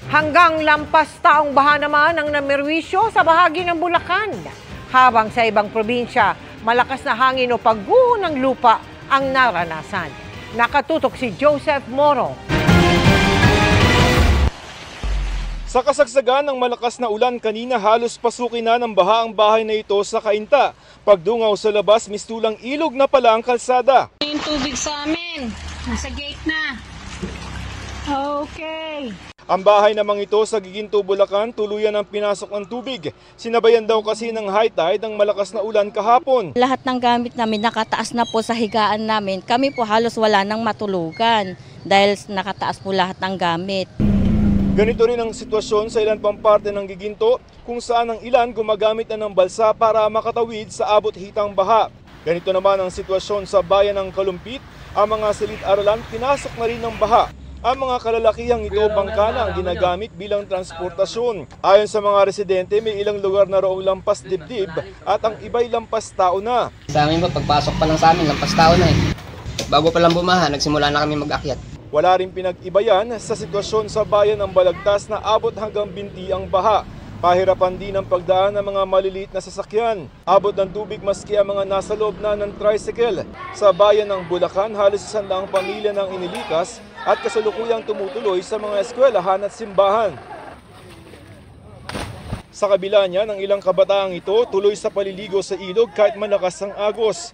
Hanggang lampas taong baha naman ang namerwisyo sa bahagi ng Bulacan. Habang sa ibang probinsya, malakas na hangin o pagguho ng lupa ang naranasan. Nakatutok si Joseph Moro. Sa kasagsagan ng malakas na ulan kanina, halos pasukin na ng baha ang bahay na ito sa Cainta. Pagdungaw sa labas, mistulang ilog na pala ang kalsada. Yung tubig sa amin, nasa gate na. Okay. Ang bahay namang ito sa Giginto, Bulacan, tuluyan ang pinasok ng tubig. Sinabayan daw kasi ng high tide ang malakas na ulan kahapon. Lahat ng gamit namin nakataas na po sa higaan namin. Kami po halos wala nang matulugan dahil nakataas po lahat ng gamit. Ganito rin ang sitwasyon sa ilan pang parte ng Giginto kung saan ang ilan gumagamit na ng balsa para makatawid sa abot-hitang baha. Ganito naman ang sitwasyon sa bayan ng Kalumpit. Ang mga silid-aralan pinasok na rin ng baha. Ang mga kalalakihang ito bangka na ang ginagamit bilang transportasyon. Ayon sa mga residente, may ilang lugar na roong lampas dibdib at ang iba'y lampas tao na. Sa amin po, pagpasok pa lang sa amin, lampas tao na eh. Bago pa lang bumaha, nagsimula na kami mag-akyat. Wala rin pinag-ibayan sa sitwasyon sa bayan ng Balagtas na abot hanggang binti ang baha. Pahirapan din ang pagdaan ng mga maliliit na sasakyan. Abot ng tubig maski ang mga nasa loob na ng tricycle. Sa bayan ng Bulacan, halos 100 pamilya nang inilikas at kasalukuyang tumutuloy sa mga eskwelahan at simbahan. Sa kabila niya ng ilang kabataang ito, tuloy sa paliligo sa ilog kahit malakas ang agos.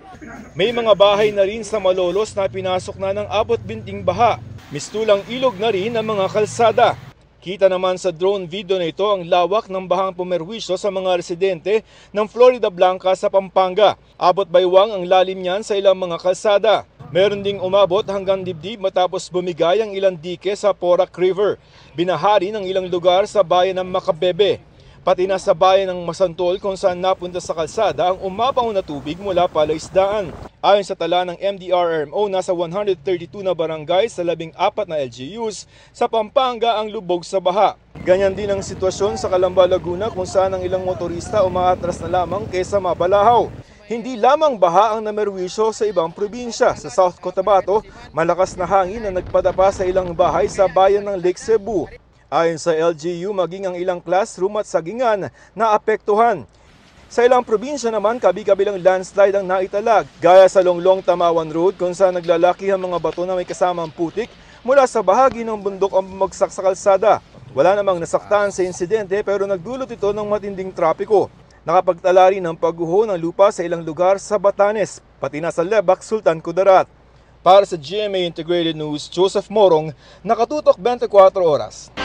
May mga bahay na rin sa Malolos na pinasok na ng abot binting baha. Mistulang ilog na rin ang mga kalsada. Kita naman sa drone video na ito ang lawak ng bahang pumerwisyo sa mga residente ng Florida Blanca sa Pampanga. Abot baywang ang lalim niyan sa ilang mga kalsada. Meron ding umabot hanggang dibdib matapos bumigay ang ilang dike sa Porac River. Binahari ng ilang lugar sa bayan ng Macabebe. Pati na sa bayan ng Masantol kung saan napunta sa kalsada ang umapaw na tubig mula palaisdaan. Ayon sa tala ng MDRRMO, nasa 132 na barangay sa 14 na LGUs sa Pampanga ang lubog sa baha. Ganyan din ang sitwasyon sa Calamba, Laguna kung saan ang ilang motorista umaatras na lamang kaysa mabalahaw. Hindi lamang baha ang namerwisyo sa ibang probinsya. Sa South Cotabato, malakas na hangin na nagpadapa sa ilang bahay sa bayan ng Lake Cebu. Ayon sa LGU, maging ang ilang classroom at sagingan na apektuhan. Sa ilang probinsya naman, kabi-kabilang landslide ang naitalag, gaya sa Longlong Tamawan Road kung saan naglalaki ang mga bato na may kasamang putik mula sa bahagi ng bundok ang bumagsak sa kalsada. Wala namang nasaktan sa insidente pero nagdulot ito ng matinding trapiko. Nakapagtala rin ng pagguho ng lupa sa ilang lugar sa Batanes, pati na sa Lebac, Sultan Kudarat. Para sa GMA Integrated News, Joseph Morong, nakatutok 24 oras.